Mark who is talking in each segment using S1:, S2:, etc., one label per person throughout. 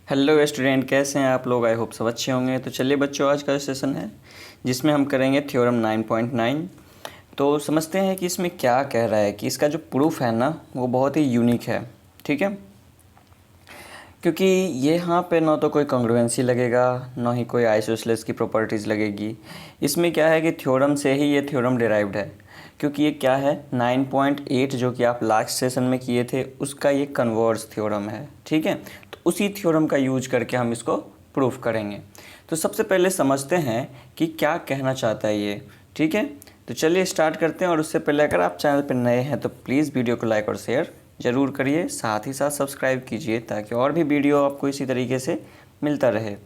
S1: Hello student, कैसे हैं आप लोग? आई होप सब अच्छे होंगे। तो चलिए बच्चों, आज का सेशन है जिसमें हम करेंगे थ्योरम 9.9। तो समझते हैं कि इसमें क्या कह रहा है कि इसका जो प्रूफ है ना वो बहुत ही यूनिक है। ठीक है, क्योंकि ये यहाँ पे ना तो कोई कॉन्ग्रुएंसी लगेगा, ना ही कोई आइसोसेलेस की प्रॉपर्टीज़ लगेगी। इसमें क्या है कि थ्योरम से ही ये थ्योरम डिराइव्ड है, क्योंकि ये क्या है 9.8 जो कि आप लास्ट सेशन में किए थे उसका ये कन्वर्स थ्योरम है। ठीक है, तो उसी थ्योरम का यूज करके हम इसको प्रूफ करेंगे। तो सबसे पहले समझते हैं कि क्या कहना चाहता है ये। ठीक है, तो चलिए स्टार्ट करते हैं। और उससे पहले अगर आप चैनल पर नए हैं तो प्लीज़ वीडियो को लाइक और शेयर ज़रूर करिए, साथ ही साथ सब्सक्राइब कीजिए ताकि और भी वीडियो आपको इसी तरीके से मिलता रहे।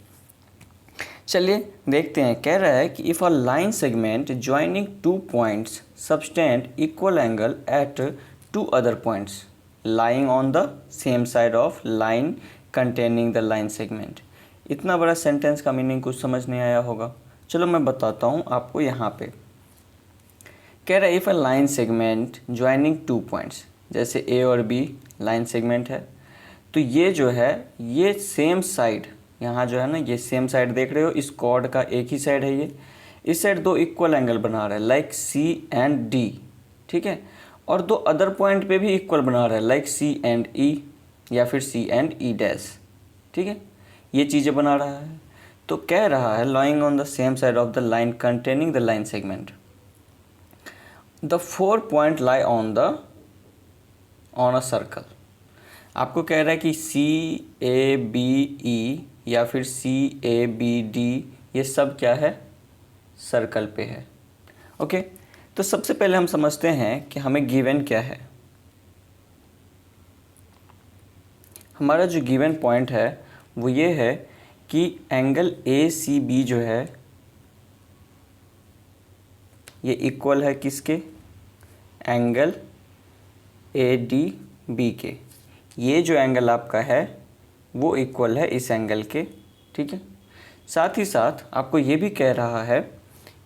S1: चलिए देखते हैं। कह रहा है कि if a line segment joining two points subtend equal angle at two other points lying on the same side of line containing the line segment. इतना बड़ा सेंटेंस का मीनिंग कुछ समझ नहीं आया होगा। चलो मैं बताता हूँ आपको। यहाँ पे कह रहा है if a line segment joining two points, जैसे ए और बी लाइन सेगमेंट है, तो ये जो है ये सेम साइड, यहाँ जो है ना ये सेम साइड देख रहे हो, इस कॉर्ड का एक ही साइड है ये। इस साइड दो इक्वल एंगल बना रहा है लाइक सी एंड डी। ठीक है, और दो अदर पॉइंट पे भी इक्वल बना रहा है लाइक सी एंड ई या फिर सी एंड ई डैश। ठीक है, ये चीज़ें बना रहा है। तो कह रहा है lying on the same side of the line containing the line segment the 4 point lie on a circle. आपको कह रहा है कि सी ए बी ई या फिर सी ए बी डी ये सब क्या है, सर्कल पे है। ओके, तो सबसे पहले हम समझते हैं कि हमें गिवन क्या है। हमारा जो गिवन पॉइंट है वो ये है कि एंगल ए सी बी जो है ये इक्वल है किसके, एंगल ए डी बी के। ये जो एंगल आपका है वो इक्वल है इस एंगल के। ठीक है, साथ ही साथ आपको ये भी कह रहा है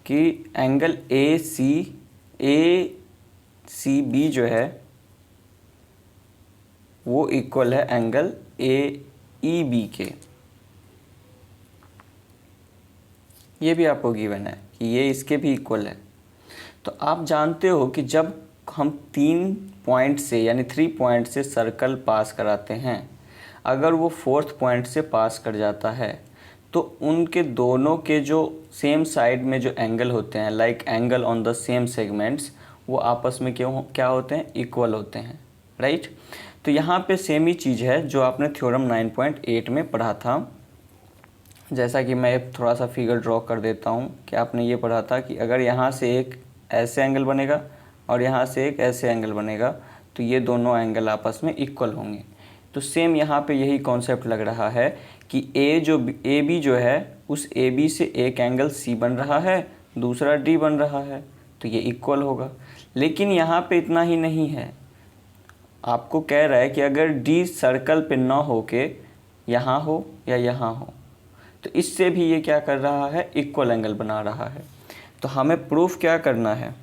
S1: कि एंगल ए सी बी जो है वो इक्वल है एंगल ए ई बी के। ये भी आपको गिवन है कि ये इसके भी इक्वल है। तो आप जानते हो कि जब हम 3 पॉइंट से यानी 3 पॉइंट से सर्कल पास कराते हैं, अगर वो 4th पॉइंट से पास कर जाता है तो उनके दोनों के जो सेम साइड में जो एंगल होते हैं like angle on the same segments, वो आपस में क्या होते हैं, इक्वल होते हैं। राइट, तो यहाँ पे सेम ही चीज़ है जो आपने थ्योरम 9.8 में पढ़ा था। जैसा कि मैं थोड़ा सा फिगर ड्रॉ कर देता हूँ कि आपने ये पढ़ा था कि अगर यहाँ से एक ऐसे एंगल बनेगा और यहाँ से एक ऐसे एंगल बनेगा तो ये दोनों एंगल आपस में इक्वल होंगे। तो सेम यहाँ पे यही कॉन्सेप्ट लग रहा है कि ए बी जो है उस ए बी से एक एंगल सी बन रहा है, दूसरा डी बन रहा है, तो ये इक्वल होगा। लेकिन यहाँ पे इतना ही नहीं है, आपको कह रहा है कि अगर डी सर्कल पे ना हो के यहाँ हो या यहाँ हो तो इससे भी ये क्या कर रहा है, इक्वल एंगल बना रहा है। तो हमें प्रूफ क्या करना है,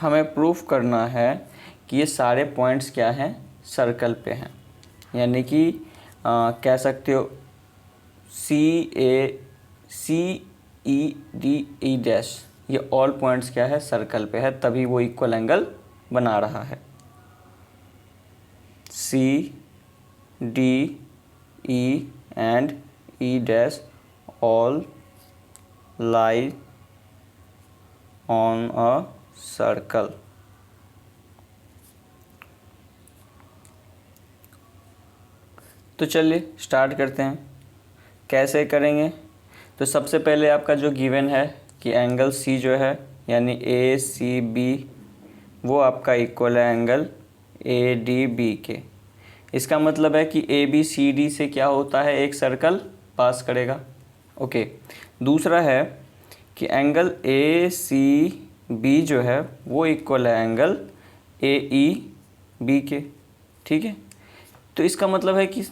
S1: हमें प्रूफ करना है कि ये सारे पॉइंट्स क्या हैं, सर्कल पे हैं। यानी कि कह सकते हो सी ई डी ई डैश, ये ऑल पॉइंट्स क्या है, सर्कल पे है, तभी वो इक्वल एंगल बना रहा है। C D E and E dash all lie on a circle. तो चलिए स्टार्ट करते हैं। कैसे करेंगे? तो सबसे पहले आपका जो गिवन है कि एंगल सी जो है यानी ए सी बी वो आपका इक्वल है एंगल ए डी बी के। इसका मतलब है कि ए बी सी डी से क्या होता है, एक सर्कल पास करेगा। ओके, दूसरा है कि एंगल ए सी बी जो है वो इक्वल है एंगल ए ई बी के। ठीक है, तो इसका मतलब है कि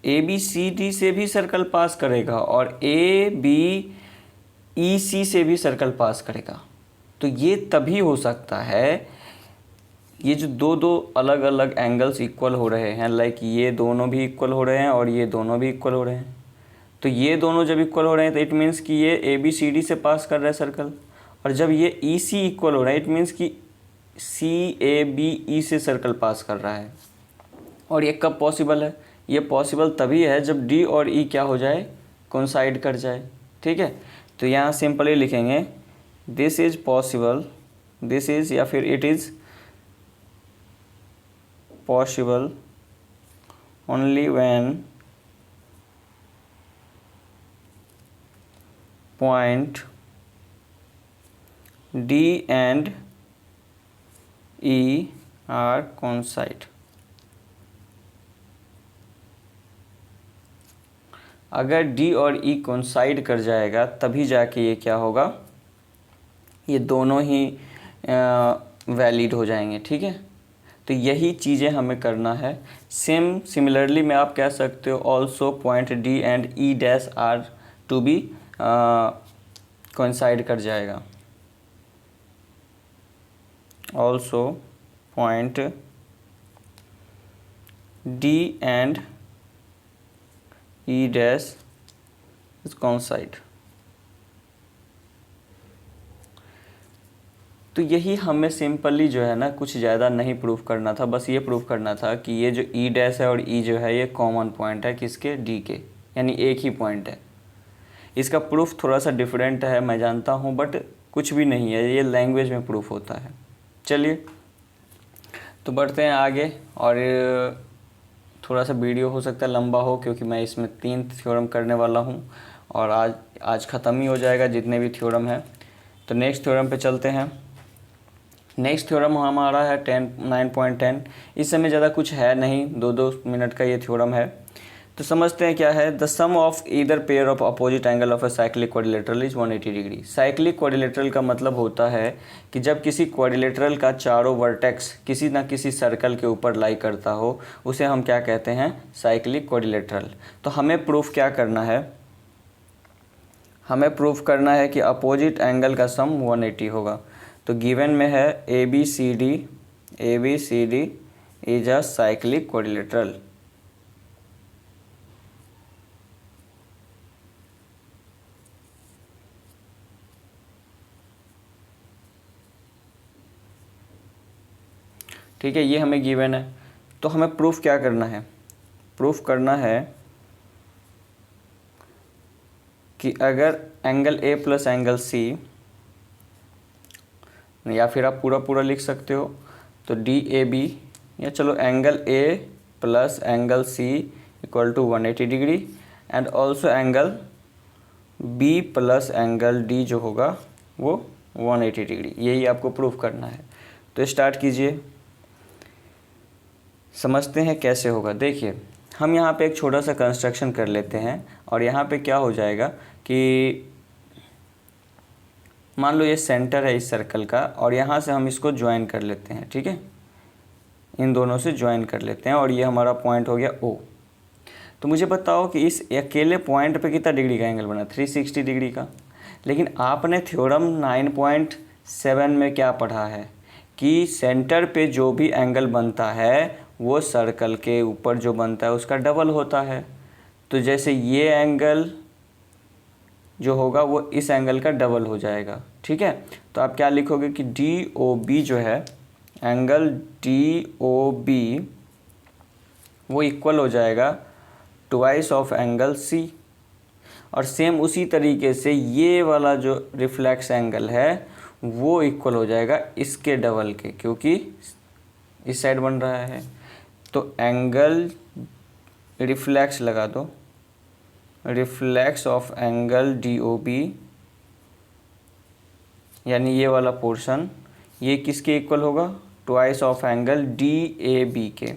S1: ए बी सी डी से भी सर्कल पास करेगा और ए बी ई सी से भी सर्कल पास करेगा। तो ये तभी हो सकता है ये जो दो दो अलग अलग एंगल्स इक्वल हो रहे हैं, लाइक ये दोनों भी इक्वल हो रहे हैं और ये दोनों भी इक्वल हो रहे हैं, तो ये दोनों जब इक्वल हो रहे हैं तो इट मीन्स कि ये ए बी सी डी से पास कर रहा है सर्कल, और जब ये ई सी इक्वल हो रहा है इट मीन्स कि सी ए बी ई से सर्कल पास कर रहा है। और ये कब पॉसिबल है? ये पॉसिबल तभी है जब डी और ई क्या हो जाए, कोइंसाइड कर जाए। ठीक है, तो यहाँ सिंपली लिखेंगे this is possible, this is या फिर it is possible only when point D and E are coincide। अगर D और E coincide कर जाएगा तभी जाके ये क्या होगा, ये दोनों ही वैलिड हो जाएंगे। ठीक है, तो यही चीज़ें हमें करना है। सिमिलरली में आप कह सकते हो also point D and E dash are to be coincide कर जाएगा। Also point D and E dash is coincide. तो यही हमें सिंपली जो है ना, कुछ ज़्यादा नहीं प्रूफ करना था, बस ये प्रूफ करना था कि ये जो ई डैश है और ई जो है ये कॉमन पॉइंट है किसके, डी के, यानी एक ही पॉइंट है। इसका प्रूफ थोड़ा सा डिफरेंट है मैं जानता हूँ, बट कुछ भी नहीं है, ये लैंग्वेज में प्रूफ होता है। चलिए तो बढ़ते हैं आगे, और थोड़ा सा वीडियो हो सकता है लंबा हो क्योंकि मैं इसमें 3 थ्योरम करने वाला हूँ और आज ख़त्म ही हो जाएगा जितने भी थ्योरम हैं। तो नेक्स्ट थ्योरम पे चलते हैं। नेक्स्ट थ्योरम हमारा है 9.10। इस समय ज़्यादा कुछ है नहीं, 2-2 मिनट का ये थ्योरम है। तो समझते हैं क्या है। The sum of either pair of opposite angle of a cyclic quadrilateral is 180 degree. Cyclic quadrilateral का मतलब होता है कि जब किसी क्वाड्रिलेटरल का चारों वर्टेक्स किसी न किसी सर्कल के ऊपर लाई करता हो, उसे हम क्या कहते हैं, साइक्लिक क्वाड्रिलेटरल। तो हमें प्रूफ क्या करना है, हमें प्रूफ करना है कि अपोजिट एंगल का सम 180 होगा। तो गिवन में है A B C D is a cyclic quadrilateral. ठीक है, ये हमें गिवन है। तो हमें प्रूफ क्या करना है, प्रूफ करना है कि अगर angle A plus angle C, या फिर आप पूरा पूरा लिख सकते हो, तो डी ए बी, या चलो angle A plus angle C equal to 180 degree, and also angle B plus angle D जो होगा वो 180 डिग्री। यही आपको प्रूफ करना है। तो स्टार्ट कीजिए, समझते हैं कैसे होगा। देखिए हम यहाँ पे एक छोटा सा कंस्ट्रक्शन कर लेते हैं, और यहाँ पे क्या हो जाएगा कि मान लो ये सेंटर है इस सर्कल का, और यहाँ से हम इसको ज्वाइन कर लेते हैं। ठीक है, इन दोनों से ज्वाइन कर लेते हैं, और ये हमारा पॉइंट हो गया ओ। तो मुझे बताओ कि इस अकेले पॉइंट पे कितना डिग्री का एंगल बना, 360 डिग्री का। लेकिन आपने थ्योरम 9.7 में क्या पढ़ा है कि सेंटर पे जो भी एंगल बनता है वो सर्कल के ऊपर जो बनता है उसका डबल होता है। तो जैसे ये एंगल जो होगा वो इस एंगल का डबल हो जाएगा। ठीक है, तो आप क्या लिखोगे कि डी ओ बी जो है, एंगल डी ओ बी वो इक्वल हो जाएगा ट्वाइस ऑफ एंगल सी। और सेम उसी तरीके से ये वाला जो रिफ्लेक्स एंगल है वो इक्वल हो जाएगा इसके डबल के, क्योंकि इस साइड बन रहा है। तो एंगल रिफ्लेक्स लगा दो, reflex of angle D O B, यानी ये वाला पोर्शन, ये किसके इक्वल होगा, twice of angle D A B के।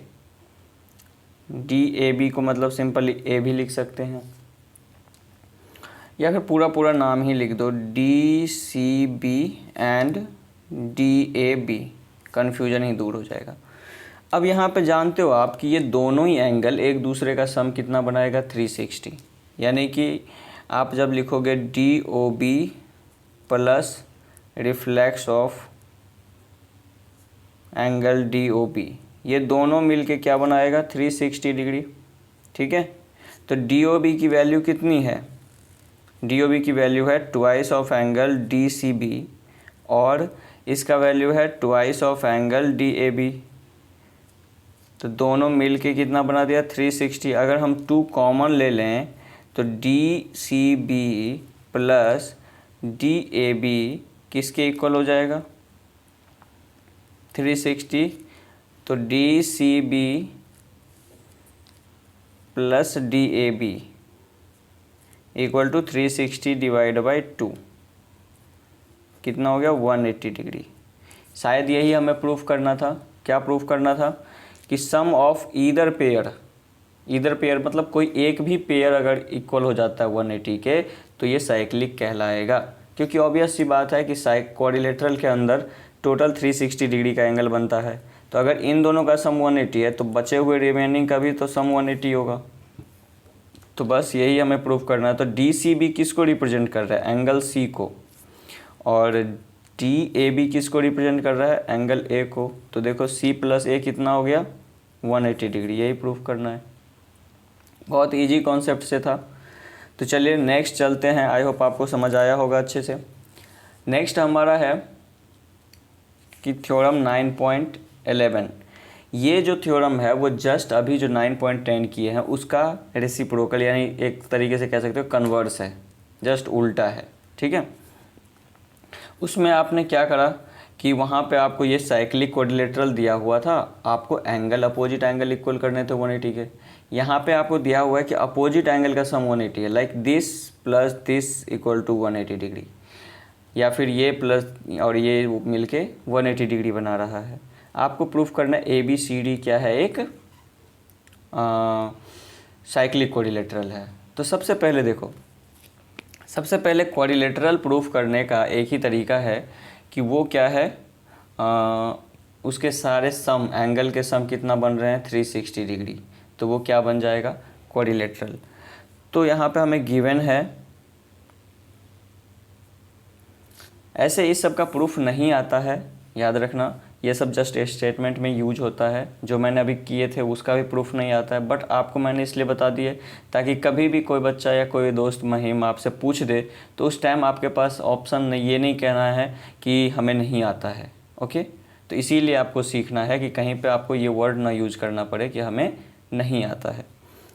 S1: डी ए बी को मतलब सिंपली ए भी लिख सकते हैं, या फिर पूरा पूरा नाम ही लिख दो, D C B and D A B, confusion ही दूर हो जाएगा। अब यहाँ पे जानते हो आप कि ये दोनों ही एंगल एक दूसरे का सम कितना बनाएगा, 360। यानी कि आप जब लिखोगे D O B plus reflex of angle D O B, ये दोनों मिलके क्या बनाएगा 360 डिग्री। ठीक है, तो डी ओ बी की वैल्यू कितनी है, डी ओ बी की वैल्यू है twice of angle D C B, और इसका वैल्यू है twice of angle D A B. तो दोनों मिल के कितना बना दिया 360। अगर हम 2 कॉमन ले लें तो D C B plus D A B किसके इक्वल हो जाएगा 360। तो D C B plus D A B equal to 360 divide by 2, कितना हो गया 180 डिग्री। शायद यही हमें प्रूफ करना था। क्या प्रूफ करना था कि sum of either pair, either pair मतलब कोई एक भी पेयर अगर इक्वल हो जाता है 180 के तो ये साइक्लिक कहलाएगा, क्योंकि ऑब्वियस सी बात है कि क्वाड्रिलेटरल के अंदर टोटल 360 डिग्री का एंगल बनता है। तो अगर इन दोनों का सम 180 है तो बचे हुए रिमेनिंग का भी तो सम 180 होगा। तो बस यही हमें प्रूफ करना है। तो डी सी बी किसको रिप्रेजेंट कर रहा है एंगल सी को, और डी ए बी किसको रिप्रेजेंट कर रहा है एंगल ए को। तो देखो सी प्लस ए कितना हो गया 180 डिग्री, यही प्रूफ करना है। बहुत इजी कॉन्सेप्ट से था। तो चलिए नेक्स्ट चलते हैं, आई होप आपको समझ आया होगा अच्छे से। नेक्स्ट हमारा है कि थ्योरम 9.11। ये जो थ्योरम है वो जस्ट अभी जो 9.10 किए हैं उसका रेसिप्रोकल, यानी एक तरीके से कह सकते हो कन्वर्स है, जस्ट उल्टा है। ठीक है, उसमें आपने क्या करा कि वहाँ पे आपको ये साइक्लिक क्वाड्रिलेटरल दिया हुआ था, आपको एंगल अपोजिट एंगल इक्वल करने थे 180 के। यहाँ पे आपको दिया हुआ है कि अपोजिट एंगल का सम 180 है, like this plus this equal to 180 degree, या फिर ये प्लस और ये मिलके 180 डिग्री बना रहा है। आपको प्रूफ करना है ए बी सी डी क्या है, एक साइक्लिक क्वाड्रिलेटरल है। तो सबसे पहले देखो, सबसे पहले क्वाड्रिलेटरल प्रूफ करने का एक ही तरीका है कि वो क्या है, उसके सारे सम एंगल के सम कितना बन रहे हैं 360 डिग्री, तो वो क्या बन जाएगा क्वाड्रिलेटरल। तो यहाँ पे हमें गिवन है, ऐसे इस सब का प्रूफ नहीं आता है, याद रखना ये सब जस्ट स्टेटमेंट में यूज होता है। जो मैंने अभी किए थे उसका भी प्रूफ नहीं आता है, बट आपको मैंने इसलिए बता दिए ताकि कभी भी कोई बच्चा या कोई दोस्त महिम आपसे पूछ दे तो उस टाइम आपके पास ऑप्शन ये नहीं कहना है कि हमें नहीं आता है। ओके, तो इसीलिए आपको सीखना है कि कहीं पे आपको ये वर्ड ना यूज करना पड़े कि हमें नहीं आता है।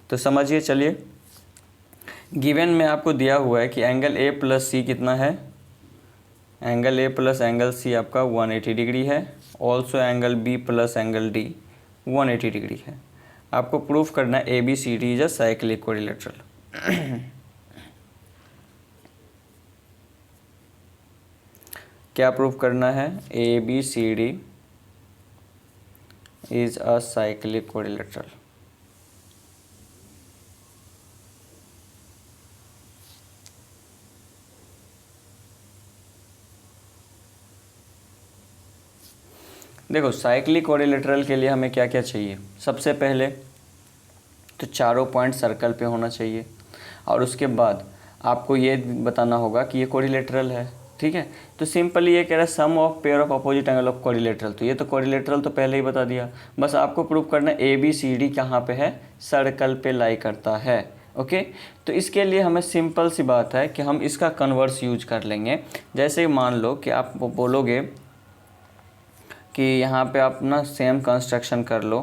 S1: तो समझिए, चलिए गिवन में आपको दिया हुआ है कि एंगल ए प्लस सी कितना है, angle A plus angle C आपका 180 डिग्री है, also angle B plus angle D 180 degree है। आपको प्रूफ करना है A B C D is a cyclic quadrilateral. क्या प्रूफ करना है, A B C D is a cyclic quadrilateral. देखो साइक्लिक क्वाड्रिलेटरल के लिए हमें क्या क्या चाहिए, सबसे पहले तो चारों पॉइंट सर्कल पे होना चाहिए, और उसके बाद आपको ये बताना होगा कि ये क्वाड्रिलेटरल है। ठीक है, तो सिंपली ये कह रहा है sum of pair of opposite angle of quadrilateral, तो ये तो क्वाड्रिलेटरल तो पहले ही बता दिया। बस आपको प्रूव करना है ए बी सी डी कहाँ पे है, सर्कल पे लाई करता है। ओके, तो इसके लिए हमें सिंपल सी बात है कि हम इसका कन्वर्स यूज कर लेंगे। जैसे मान लो कि आप बोलोगे कि यहाँ पे आप ना सेम कंस्ट्रक्शन कर लो,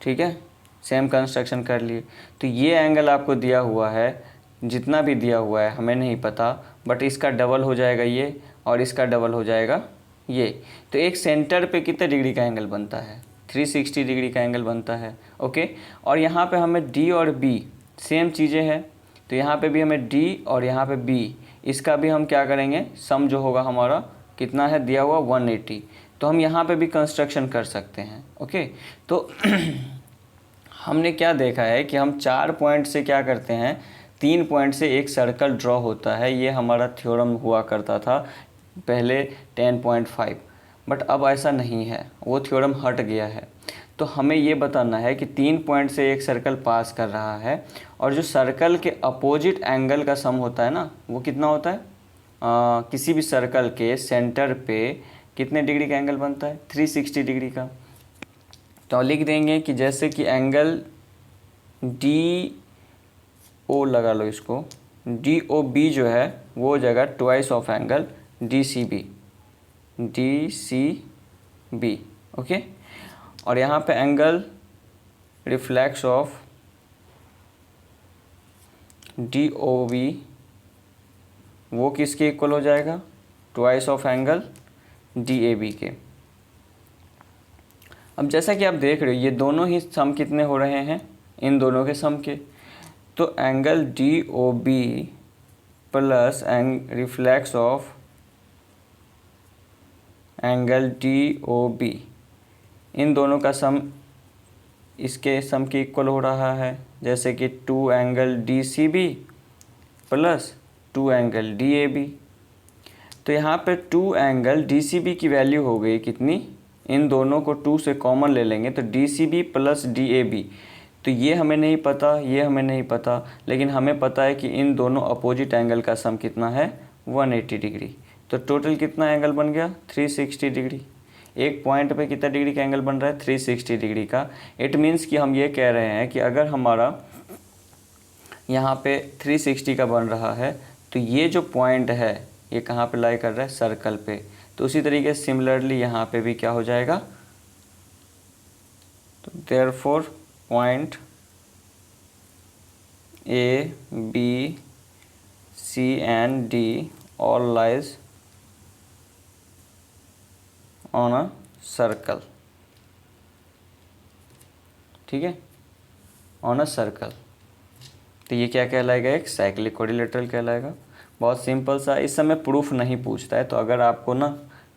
S1: ठीक है, सेम कंस्ट्रक्शन कर लिए, तो ये एंगल आपको दिया हुआ है, जितना भी दिया हुआ है हमें नहीं पता, बट इसका डबल हो जाएगा ये, और इसका डबल हो जाएगा ये। तो एक सेंटर पे कितने डिग्री का एंगल बनता है, 360 डिग्री का एंगल बनता है। ओके, और यहाँ पे हमें डी और बी सेम चीज़ें हैं, तो यहाँ पे भी हमें डी और यहाँ पे बी, इसका भी हम क्या करेंगे, सम जो होगा हमारा कितना है दिया हुआ 180, तो हम यहाँ पे भी कंस्ट्रक्शन कर सकते हैं। ओके, तो हमने क्या देखा है कि हम 4 पॉइंट से क्या करते हैं, 3 पॉइंट से एक सर्कल ड्रॉ होता है। ये हमारा थ्योरम हुआ करता था पहले 10.5, बट अब ऐसा नहीं है, वो थ्योरम हट गया है। तो हमें ये बताना है कि 3 पॉइंट से एक सर्कल पास कर रहा है, और जो सर्कल के अपोजिट एंगल का सम होता है ना, वो कितना होता है, किसी भी सर्कल के सेंटर पे कितने डिग्री का एंगल बनता है, 360 डिग्री का। तो लिख देंगे कि जैसे कि एंगल डी ओ लगा लो इसको, डी ओ बी जो है वो हो जाएगा twice of angle D C B, okay. और यहाँ पे angle reflex of D O B वो किसके इक्वल हो जाएगा, twice of angle D A B के। अब जैसा कि आप देख रहे हो ये दोनों ही सम कितने हो रहे हैं, इन दोनों के सम के। तो angle D O B plus reflex of angle D O B, इन दोनों का सम इसके सम के इक्वल हो रहा है। जैसे कि 2 angle D C B plus 2 angle D A B. तो यहाँ पे 2 एंगल डी सी बी की वैल्यू हो गई कितनी, इन दोनों को 2 से कॉमन ले लेंगे तो D C B plus D A B. तो ये हमें नहीं पता, ये हमें नहीं पता, लेकिन हमें पता है कि इन दोनों अपोजिट एंगल का सम कितना है, 180 डिग्री। तो टोटल कितना एंगल बन गया, 360 डिग्री। एक पॉइंट पे कितना डिग्री का एंगल बन रहा है, 360 डिग्री का। इट मीन्स कि हम ये कह रहे हैं कि अगर हमारा यहाँ पे 360 का बन रहा है तो ये जो पॉइंट है ये कहाँ पे लाई कर रहा है, सर्कल पे। तो उसी तरीके से सिमिलरली यहाँ पे भी क्या हो जाएगा, तो therefore point A B C and D all lies on a circle, ठीक है, ऑन अ सर्कल। तो ये क्या कहलाएगा, एक साइक्लिक क्वाड्रिलेटरल कहलाएगा। बहुत सिंपल सा, इस समय प्रूफ नहीं पूछता है। तो अगर आपको ना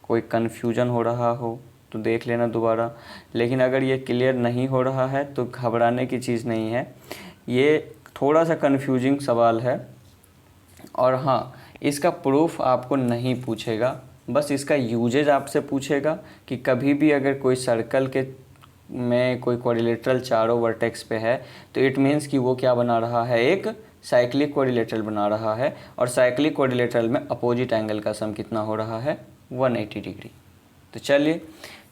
S1: कोई कन्फ्यूजन हो रहा हो तो देख लेना दोबारा, लेकिन अगर ये क्लियर नहीं हो रहा है तो घबराने की चीज़ नहीं है। ये थोड़ा सा कन्फ्यूजिंग सवाल है और हाँ, इसका प्रूफ आपको नहीं पूछेगा, बस इसका यूजेज आपसे पूछेगा कि कभी भी अगर कोई सर्कल के में कोई क्वाड्रिलेटरल चारों वर्टेक्स पे है तो इट मीन्स कि वो क्या बना रहा है, एक साइक्लिक क्वाड्रिलेटरल बना रहा है। और साइक्लिक क्वाड्रिलेटरल में अपोजिट एंगल का सम कितना हो रहा है, 180 डिग्री। तो चलिए,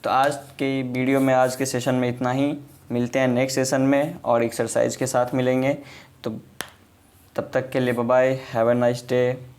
S1: तो आज के वीडियो में, आज के सेशन में इतना ही। मिलते हैं नेक्स्ट सेशन में और एक्सरसाइज के साथ मिलेंगे। तो तब तक के लिए bye bye, have a nice day.